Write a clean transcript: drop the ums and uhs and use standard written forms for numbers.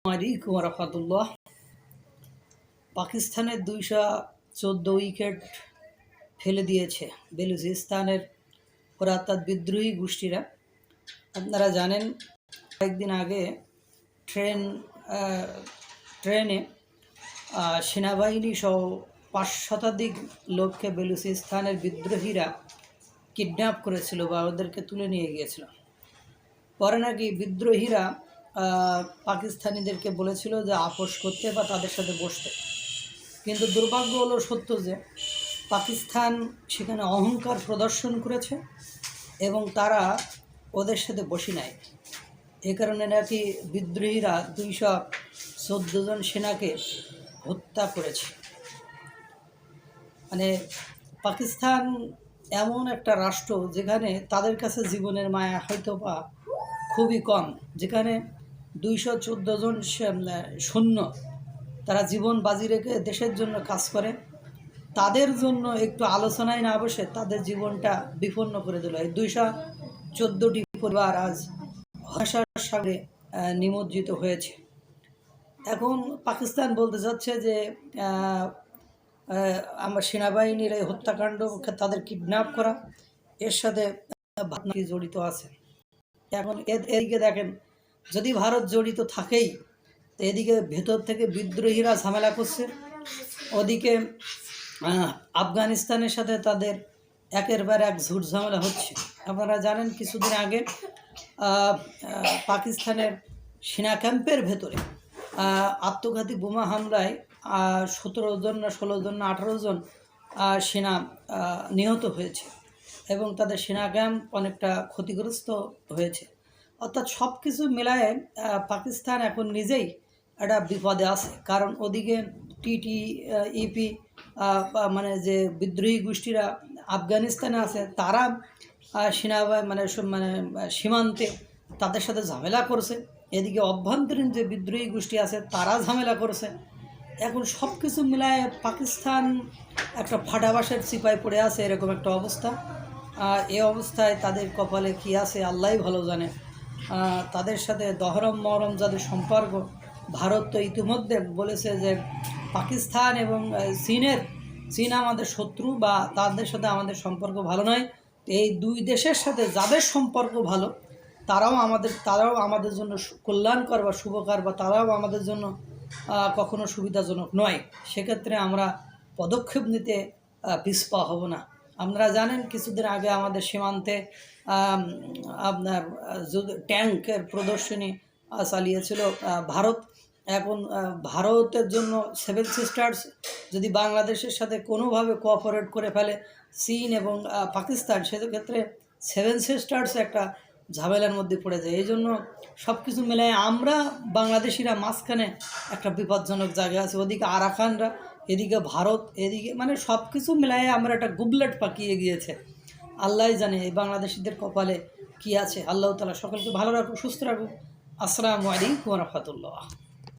আলাইকুম রহমতুল্লাহ। পাকিস্তানের 214 উইকেট ফেলে দিয়েছে বেলুচিস্তানের পুরাতাত্ত্বিক বিদ্রোহী গোষ্ঠীরা। আপনারা জানেন কয়েকদিন আগে ট্রেনে সেনাবাহিনী সহ 5 শতাধিক লোককে বেলুচিস্তানের বিদ্রোহীরা কিডন্যাপ করেছিল বা ওদেরকে তুলে নিয়ে গিয়েছিল। পরে নাকি বিদ্রোহীরা পাকিস্তানিদেরকে বলেছিল যে আপোষ করতে বা তাদের সাথে বসতে, কিন্তু দুর্ভাগ্য হলো সত্য যে পাকিস্তান সেখানে অহংকার প্রদর্শন করেছে এবং তারা ওদের সাথে বসে নাই। এ কারণে নাকি বিদ্রোহীরা 214 জন সেনাকে হত্যা করেছে। মানে পাকিস্তান এমন একটা রাষ্ট্র যেখানে তাদের কাছে জীবনের মায়া হয়তো বা খুবই কম, যেখানে 214 জন সৈন্য তারা জীবন বাজি রেখে দেশের জন্য কাজ করে, তাদের জন্য একটু আলোচনায় না বসে তাদের জীবনটা বিপন্ন করে দিল। এই 214টি পরিবার আজ হতাশার সাগরে নিমজ্জিত হয়েছে। এখন পাকিস্তান বলতে চাচ্ছে যে আমার সেনাবাহিনীর এই হত্যাকাণ্ড, তাদের কিডন্যাপ করা, এর সাথে ভারত জড়িত আছে। এখন এদিকে দেখেন, যদি ভারত জড়িত থাকেই, তো এদিকে ভেতর থেকে বিদ্রোহীরা ঝামেলা করছে, ওদিকে আফগানিস্তানের সাথে তাদের একের পর এক ঝুট ঝামেলা হচ্ছে। আপনারা জানেন কিছুদিন আগে পাকিস্তানের সেনা ক্যাম্পের ভেতরে আত্মঘাতী বোমা হামলায় 17 জন না 16 জন না 18 জন সেনা নিহত হয়েছে এবং তাদের সেনা ক্যাম্প অনেকটা ক্ষতিগ্রস্ত হয়েছে। অর্থাৎ সব কিছু মেলায় পাকিস্তান এখন নিজেই একটা বিপদে আছে। কারণ ওদিকে টিটিইপি মানে যে বিদ্রোহী গোষ্ঠীরা আফগানিস্তানে আছে, তারা সীমান্তে তাদের সাথে ঝামেলা করছে। এদিকে অভ্যন্তরীণ যে বিদ্রোহী গোষ্ঠী আছে তারা ঝামেলা করছে। এখন সব কিছু মিলায় পাকিস্তান একটা ফাটাবাসের চিপায় পড়ে আছে, এরকম একটা অবস্থা। এই অবস্থায় তাদের কপালে কি আছে আল্লাহই ভালো জানে। তাদের সাথে দহরম মহরম যাদের সম্পর্ক, ভারত তো ইতিমধ্যে বলেছে যে পাকিস্তান এবং চীন আমাদের শত্রু বা তাদের সাথে আমাদের সম্পর্ক ভালো নয়। এই দুই দেশের সাথে যাদের সম্পর্ক ভালো তারাও আমাদের জন্য কল্যাণকর বা শুভকর, বা তারাও আমাদের জন্য কখনো সুবিধাজনক নয়। সেক্ষেত্রে আমরা পদক্ষেপ নিতে পিছপা হব না। আপনারা জানেন কিছুদিন আগে আমাদের সীমান্তে আপনার ট্যাঙ্কের প্রদর্শনী চালিয়েছিল ভারত। এখন ভারতের জন্য 7 সিস্টার্স যদি বাংলাদেশের সাথে কোনোভাবে কোঅপারেট করে ফেলে চীন এবং পাকিস্তান, সেক্ষেত্রে 7 সিস্টার্স একটা ঝামেলার মধ্যে পড়ে যায়। এই জন্য সব কিছু মিলে আমরা বাংলাদেশিরা মাঝখানে একটা বিপজ্জনক জায়গায় আছে। ওদিকে আরাকানরা, এদিকে ভারত, এদিকে মানে সব কিছু মিলাই আমরা একটা গুবলেট পাকিয়ে গিয়েছে। আল্লাহ জানে এই বাংলাদেশিদের কপালে কি আছে। আল্লাহ তাআলা সকলকে ভালো রাখুক, সুস্থ রাখুক। আসসালামু আলাইকুম ওয়া রাহমাতুল্লাহ।